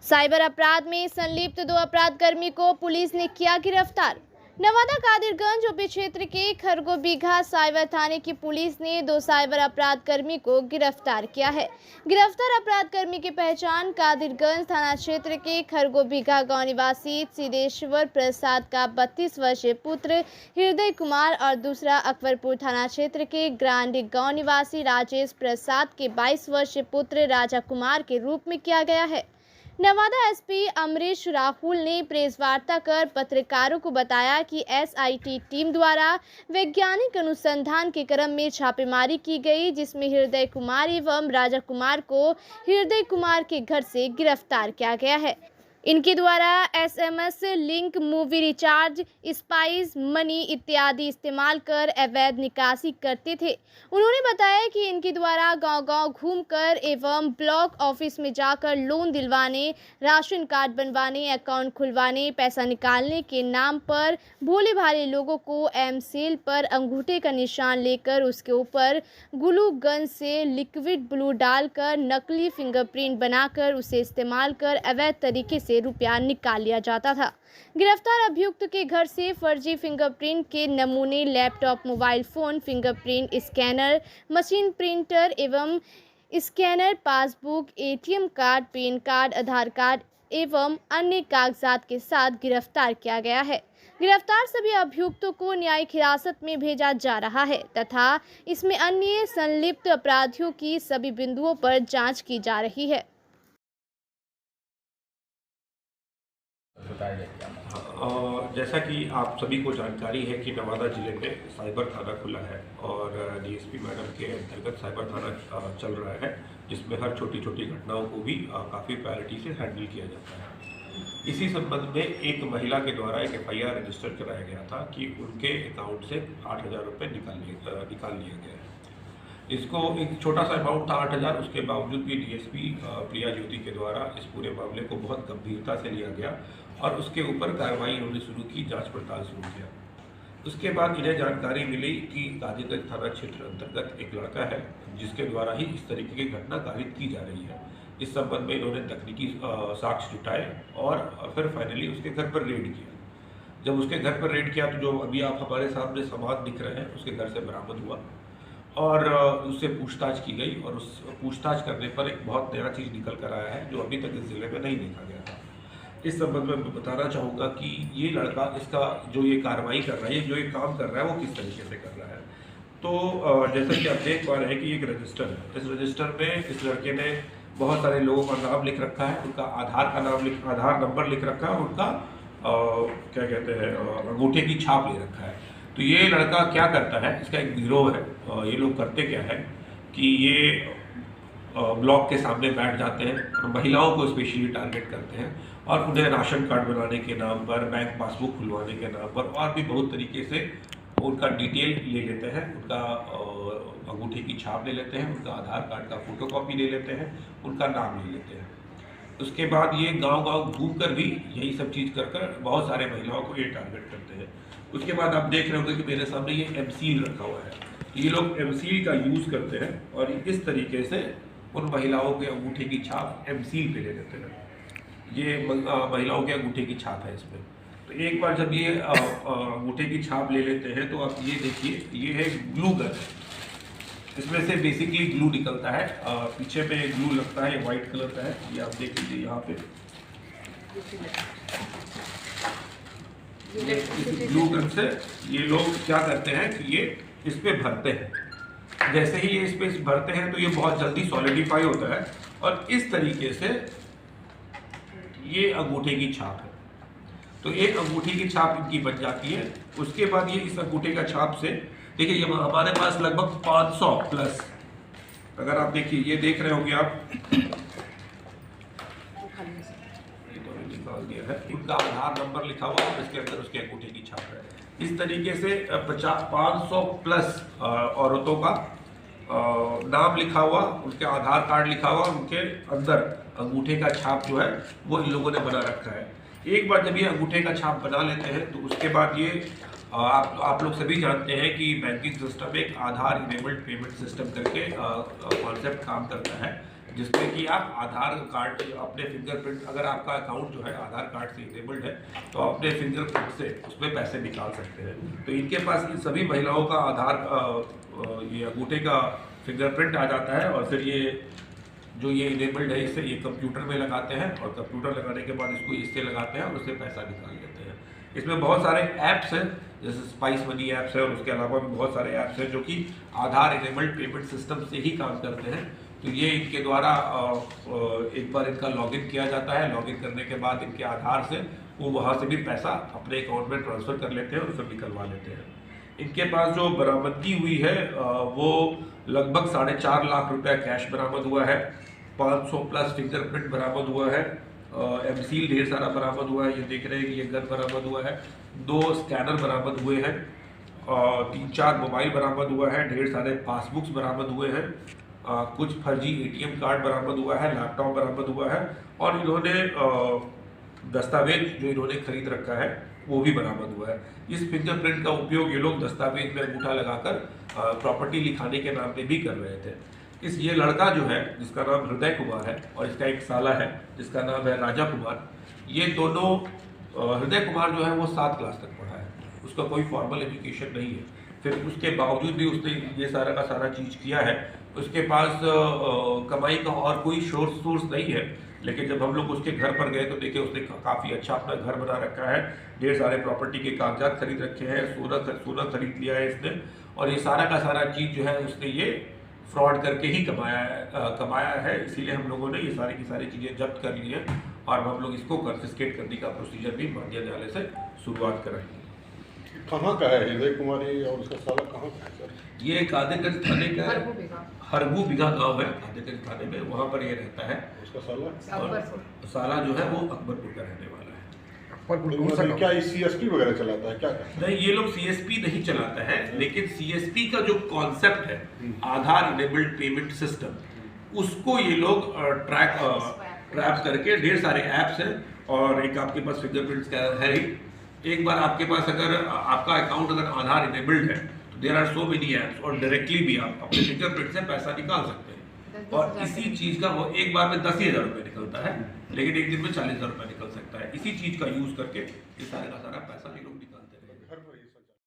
Cyber अपराध में संलिप्त 2 अपराधकर्मी को पुलिस ने किया गिरफ्तार। नवादा कादिरगंज ओपी क्षेत्र के खरगोबीघा साइबर थाने की पुलिस ने 2 साइबर अपराधकर्मी को गिरफ्तार किया है। गिरफ्तार अपराधकर्मी की पहचान कादिरगंज थाना क्षेत्र के खरगोबीघा गांव निवासी सिद्धेश्वर प्रसाद का 32 वर्षीय पुत्र हृदय कुमार और दूसरा अकबरपुर थाना क्षेत्र के ग्रांडी गांव निवासी राजेश प्रसाद के 22 वर्षीय पुत्र राजा कुमार के रूप में किया गया है। नवादा एसपी अमरीश राहुल ने प्रेस वार्ता कर पत्रकारों को बताया कि एसआईटी टीम द्वारा वैज्ञानिक अनुसंधान के क्रम में छापेमारी की गई, जिसमें हृदय कुमार एवं राजा कुमार को हृदय कुमार के घर से गिरफ्तार किया गया है। इनके द्वारा SMS link, movie recharge, spice money इत्यादि इस्तेमाल कर अवैध निकासी करते थे। उन्होंने बताया कि इनके द्वारा गांव-गांव घूमकर एवं ब्लॉक ऑफिस में जाकर लोन दिलवाने, राशन कार्ड बनवाने, अकाउंट खुलवाने, पैसा निकालने के नाम पर भोले भाले लोगों को एम-सील पर अंगूठे का निशान लेकर उसके ऊपर ग्लू गन से लिक्विड ब्लू डालकर नकली फिंगरप्रिंट बनाकर उसे इस्तेमाल कर अवैध तरीके से रुपया निकाल लिया जाता था। गिरफ्तार अभियुक्त के घर से फर्जी फिंगरप्रिंट के नमूने, laptop, mobile phone, fingerprint scanner, machine printer एवं scanner, passbook, ATM card, PAN card, Aadhaar card एवं अन्य कागजात के साथ गिरफ्तार किया गया है। गिरफ्तार सभी अभियुक्तों को न्यायिक हिरासत में भेजा जा रहा है तथा इसमें अन्य संलिप्त अपराधियों की सभी बिंदुओं पर जांच की जा रही है। जैसा कि आप सभी को जानकारी है कि नवादा जिले में साइबर थाना खुला है और डीएसपी मैडम के अंतर्गत साइबर थाना चल रहा है, जिसमें हर छोटी छोटी घटनाओं को भी काफ़ी प्रायोरिटी से हैंडल किया जाता है। इसी संबंध में एक महिला के द्वारा एक एफआईआर रजिस्टर कराया गया था कि उनके अकाउंट से 8,000 रुपये निकाल लिया गया है। इसको एक छोटा सा अमाउंट था 8,000, उसके बावजूद भी डीएसपी प्रिया ज्योति के द्वारा इस पूरे मामले को बहुत गंभीरता से लिया गया और उसके ऊपर कार्रवाई उन्होंने शुरू की, जांच पड़ताल शुरू किया। उसके बाद इन्हें जानकारी मिली कि कादिरगंज थाना क्षेत्र अंतर्गत एक लड़का है जिसके द्वारा ही इस तरीके की घटना कारित की जा रही है। इस संबंध में इन्होंने तकनीकी साक्ष्य जुटाए और फिर फाइनली उसके घर पर रेड किया। जब उसके घर पर रेड किया तो जो अभी आप हमारे सामने सामान दिख रहे हैं उसके घर से बरामद हुआ और उससे पूछताछ की गई और उस पूछताछ करने पर एक बहुत नया चीज़ निकल कर आया है जो अभी तक इस जिले में नहीं देखा गया था। इस संबंध में मैं बताना चाहूँगा कि ये लड़का इसका जो ये कार्रवाई कर रहा है, जो ये काम कर रहा है, वो किस तरीके से कर रहा है। तो जैसा कि आप देख पा रहे हैं कि एक रजिस्टर है। इस रजिस्टर में इस लड़के ने बहुत सारे लोगों का नाम लिख रखा है, उनका आधार नंबर लिख रखा है और उनका क्या कहते हैं अंगूठे की छाप ले रखा है। तो ये लड़का क्या करता है, इसका एक गिरोह है। ये लोग करते क्या है कि ये ब्लॉक के सामने बैठ जाते हैं और महिलाओं को स्पेशली टारगेट करते हैं और उन्हें राशन कार्ड बनाने के नाम पर, बैंक पासबुक खुलवाने के नाम पर और भी बहुत तरीके से उनका डिटेल ले लेते हैं, उनका अंगूठे की छाप ले लेते हैं, उनका आधार कार्ड का फोटोकॉपी ले लेते हैं, उनका नाम ले लेते हैं। उसके बाद ये गांव-गांव घूम कर भी यही सब चीज़ कर बहुत सारे महिलाओं को ये टारगेट करते हैं। उसके बाद आप देख रहे होंगे कि मेरे सामने ये एम-सील रखा हुआ है। ये लोग एम-सील का यूज़ करते हैं और इस तरीके से उन महिलाओं के अंगूठे की छाप एम-सील पे ले लेते हैं। ये महिलाओं के अंगूठे की छाप है इसमें। तो एक बार जब ये अंगूठे की छाप ले लेते हैं तो आप ये देखिए, ये है ग्लू गन। इसमें से बेसिकली ग्लू निकलता है, पीछे में ग्लू लगता है, वाइट कलर का है। ये आप देख लीजिए यहाँ पे इस ग्लू गन से ये लोग क्या करते हैं कि ये इस पे भरते हैं। जैसे ही ये इस पे भरते हैं तो ये बहुत जल्दी सॉलिडिफाई होता है और इस तरीके से ये अंगूठे की छाप है। तो एक अंगूठे की छाप इनकी बच जाती है। उसके बाद ये इस अंगूठे का छाप से देखिए, ये हमारे पास लगभग 500 प्लस, अगर आप देखिए, ये देख रहे होंगे आप, ये तो निकाल दिया है, उनका आधार नंबर लिखा हुआ है, इसके अंदर उसके अंगूठे की छाप है। इस तरीके से 500 प्लस औरतों का नाम लिखा हुआ, उनके आधार कार्ड लिखा हुआ, उनके अंदर अंगूठे का छाप जो है वो इन लोगों ने बना रखा है। एक बार जब ये अंगूठे का छाप बना लेते हैं तो उसके बाद ये आप लोग सभी जानते हैं कि बैंकिंग सिस्टम एक आधार इनेबल्ड पेमेंट सिस्टम करके कॉन्सेप्ट काम करता है, जिसमें कि आप आधार कार्ड अपने फिंगरप्रिंट, अगर आपका अकाउंट जो है आधार कार्ड से इनेबल्ड है तो अपने फिंगरप्रिंट से उसमें पैसे निकाल सकते हैं। तो इनके पास इन सभी महिलाओं का आधार ये अंगूठे का फिंगरप्रिंट आ जाता है और फिर ये इनेबल्ड है इससे ये कंप्यूटर में लगाते हैं और कंप्यूटर लगाने के बाद इसको इससे लगाते हैं और उससे पैसा निकाल लेते हैं। इसमें बहुत सारे ऐप्स हैं, जैसे स्पाइस मनी ऐप्स है और उसके अलावा भी बहुत सारे ऐप्स हैं जो कि आधार इनेबल्ड पेमेंट सिस्टम से ही काम करते हैं। तो ये इनके द्वारा एक बार इनका लॉगिन किया जाता है, लॉगिन करने के बाद इनके आधार से वो वहाँ से भी पैसा अपने अकाउंट में ट्रांसफ़र कर लेते हैं और फिर निकलवा लेते हैं। इनके पास जो बरामदगी हुई है वो लगभग 4.5 लाख रुपया कैश बरामद हुआ है, 500 प्लस फिंगरप्रिंट बरामद हुआ है, एमसील ढेर सारा बरामद हुआ है। ये देख रहे हैं कि ये गन बरामद हुआ है, 2 स्कैनर बरामद हुए हैं, 3-4 मोबाइल बरामद हुआ है, ढेर सारे पासबुक्स बरामद हुए हैं, कुछ फर्जी एटीएम कार्ड बरामद हुआ है, लैपटॉप बरामद हुआ है और इन्होंने दस्तावेज जो इन्होंने खरीद रखा है वो भी बरामद हुआ है। इस फिंगरप्रिंट का उपयोग ये लोग दस्तावेज में अंगूठा लगाकर प्रॉपर्टी लिखाने के नाम पे भी कर रहे थे। ये लड़का जो है जिसका नाम हृदय कुमार है और इसका एक साला है जिसका नाम है राजा कुमार, ये दोनों हृदय कुमार जो है वो 7 क्लास तक पढ़ा है, उसका कोई फॉर्मल एजुकेशन नहीं है, फिर उसके बावजूद भी उसने ये सारा का सारा चीज़ किया है। उसके पास कमाई का और कोई सोर्स नहीं है। लेकिन जब हम लोग उसके घर पर गए तो देखे उसने काफ़ी अच्छा अपना घर बना रखा है, ढेर सारे प्रॉपर्टी के कागजात खरीद रखे हैं, सोना खरीद लिया है इसने और ये सारा का सारा चीज़ जो है उसने ये फ्रॉड करके ही कमाया है। इसीलिए हम लोगों ने ये सारी की सारी चीज़ें जब्त कर ली हैं और हम लोग इसको कन्फिस्केट करने का प्रोसीजर भी माननीय न्यायालय से शुरुआत कराएंगे। कहाँ का है हृदय कुमारी और उसका साला कहाँ का है सर? ये कादिरगंज थाने का हरगू बिघा गांव है, कादिरगंज थाने में, वहाँ पर ये रहता है। उसका साला और साला जो है वो अकबरपुर का रहने वाला है। तो क्या सीएसपी वगैरह चलाता है क्या? नहीं, ये लोग सीएसपी नहीं चलाता है, लेकिन सीएसपी का जो कॉन्सेप्ट है आधार इनेबल्ड पेमेंट सिस्टम, उसको ये लोग ट्रैप करके ढेर सारे ऐप्स हैं और एक आपके पास फिंगरप्रिंट स्कैनर है ही। एक बार आपके पास अगर आपका अकाउंट अगर आधार इनेबल्ड है तो there are so many apps और डायरेक्टली भी आप अपने फिंगरप्रिंट से पैसा निकाल सकते हैं और इसी चीज़ का वो एक बार में 10,000 रुपये निकलता है, लेकिन एक दिन में 40,000 रुपये निकल सकता है। इसी चीज़ का यूज़ करके ये सारा का सारा पैसा ये लोग